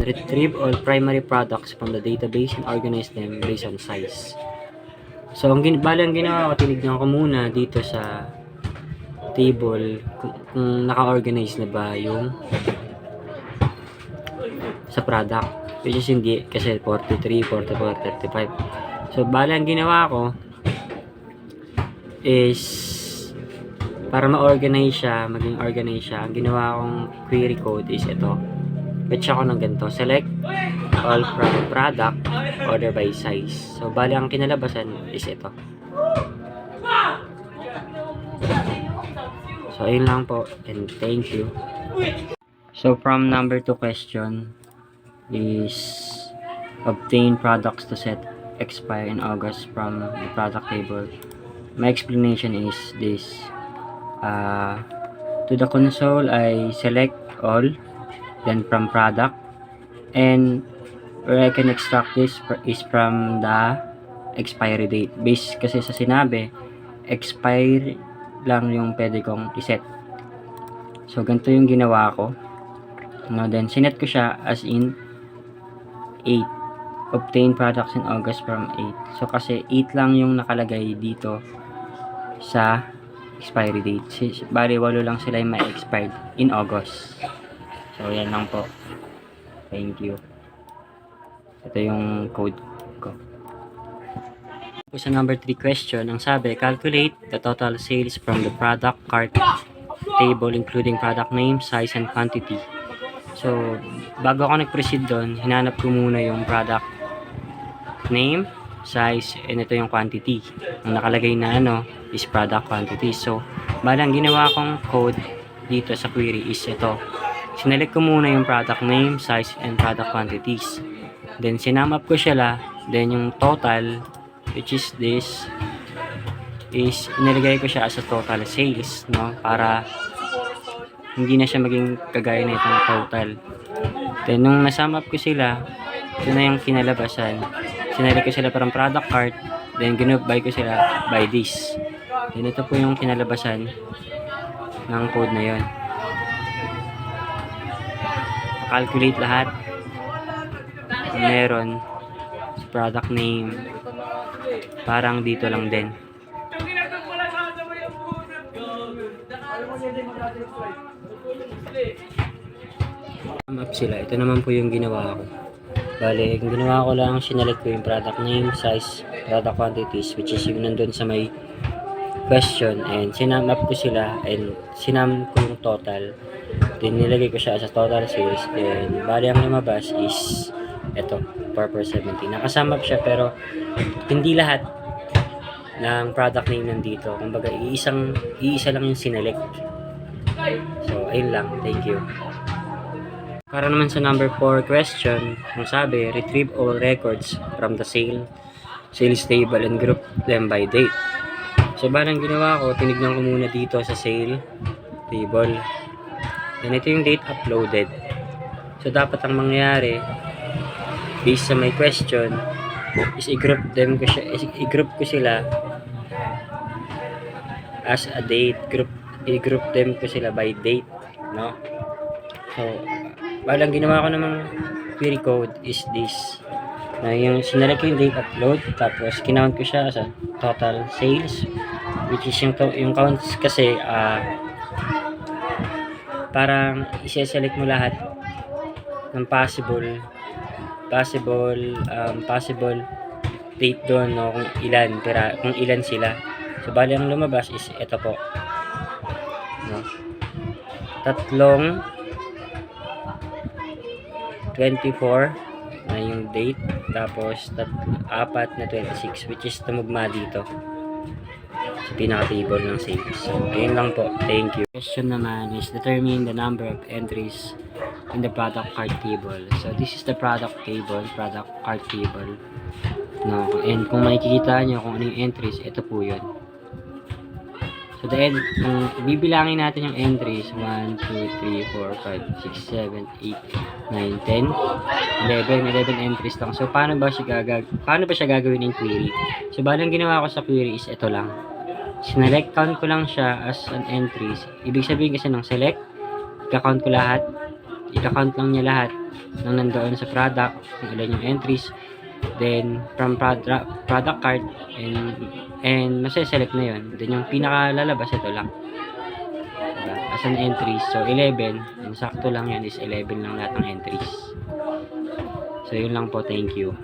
retrieve all primary products from the database and organize them based on size. So, ang ginawa ko, tinignan ko muna dito sa table kung naka-organize na ba yung sa product, which is hindi kasi 43, 44, 35. So, ang ginawa ko is para ma-organize siya, maging organize siya, ang ginawa kong query code is ito. Fetch ako ng ganito, select all from product, order by size. So, ang kinalabasan is ito. So, ayun lang po, and thank you. So, from number 2 question is obtain products to set expire in August from the product table. My explanation is this. To the console, I select all, then from product, and where I can extract this is from the expiry date. Based kasi sa sinabi, expire lang yung pwede kong iset. So, ganito yung ginawa ko. No, then, sinet ko siya as in 8. Obtain products in August from 8. So, kasi 8 lang yung nakalagay dito sa expiry date. Bali, 8 lang sila yung ma-expired in August. So, yan lang po. Thank you. Ito yung code ko. Sa number 3 question, ang sabi, calculate the total sales from the product cart table including product name, size, and quantity. So, bago ako nag-proceed doon, hinanap ko muna yung product name, size, and ito yung quantity. Ang nakalagay na is product quantity. So, ang ginawa kong code dito sa query is ito. Sinelect ko muna yung product name, size, and product quantities. Then, sinum up ko siya then yung total, which is this, is inilagay ko siya as a total sales, no? Para hindi na siya maging kagaya na itong total. Then, nung nasum up ko sila, ito na yung kinalabasan. Sinelect ko sila parang product cart, then group by ko sila by this. Then, ito po yung kinalabasan ng code na yon. Calculate lahat. Meron product name, parang dito lang din. Map sila. Ito naman po yung ginawa ko. Bale, yung ginawa ko lang, sinelect ko yung product name, size, product quantities, which is yung nandun sa may question, and sinum up ko sila, and sinum ko yung total. Then, nilagay ko siya as a total sales, and bale, ang lumabas is ito, 4/70. Nakasum up siya, pero hindi lahat ng product name nandito. Kumbaga, iisa lang yung sinelect. So, ayun lang. Thank you. Para naman sa number 4 question, ang sabi, retrieve all records from the sales table and group them by date. So, ang ginawa ko, tinignan ko muna dito sa sale table. And ito yung date uploaded. So, dapat ang mangyayari, based sa my question, is i-group ko sila as a date. I-group them ko sila by date, no? So, ang ginawa ko namang query code is this. Na yung sinelect ko yung date upload, tapos kinount ko siya sa total sales, which is yung counts kasi parang i-select mo lahat ng possible date doon, no, kung ilan sila. So, ang lumabas is ito po, no? 24 na yung date, tapos 4 na 26, which is tumugma dito sa pinaka-table ng sales. So, ayun lang po. Thank you. Question naman is determine the number of entries in the product cart table. So, this is the product cart table. No? And kung makikita nyo kung ano yung entries, ito po yun. So, kung bibilangin natin yung entries, 1, 2, 3, 4, 5, 6, 7, 8, 9, 10, 11 entries lang. So, paano ba siya gagawin in query? So, ang ginawa ko sa query is ito lang. Sinelect count ko lang siya as an entries. Ibig sabihin kasi ng select, ka-count ko lahat. ika-count lang niya lahat ng nandoon sa product, kung ilan yung entries. Then, from product card, and mase-select na yun. Then, yung pinakalalabas, ito lang. Diba? As an entries. So, 11. And sakto lang yan is 11 lang lahat ng entries. So, yun lang po. Thank you.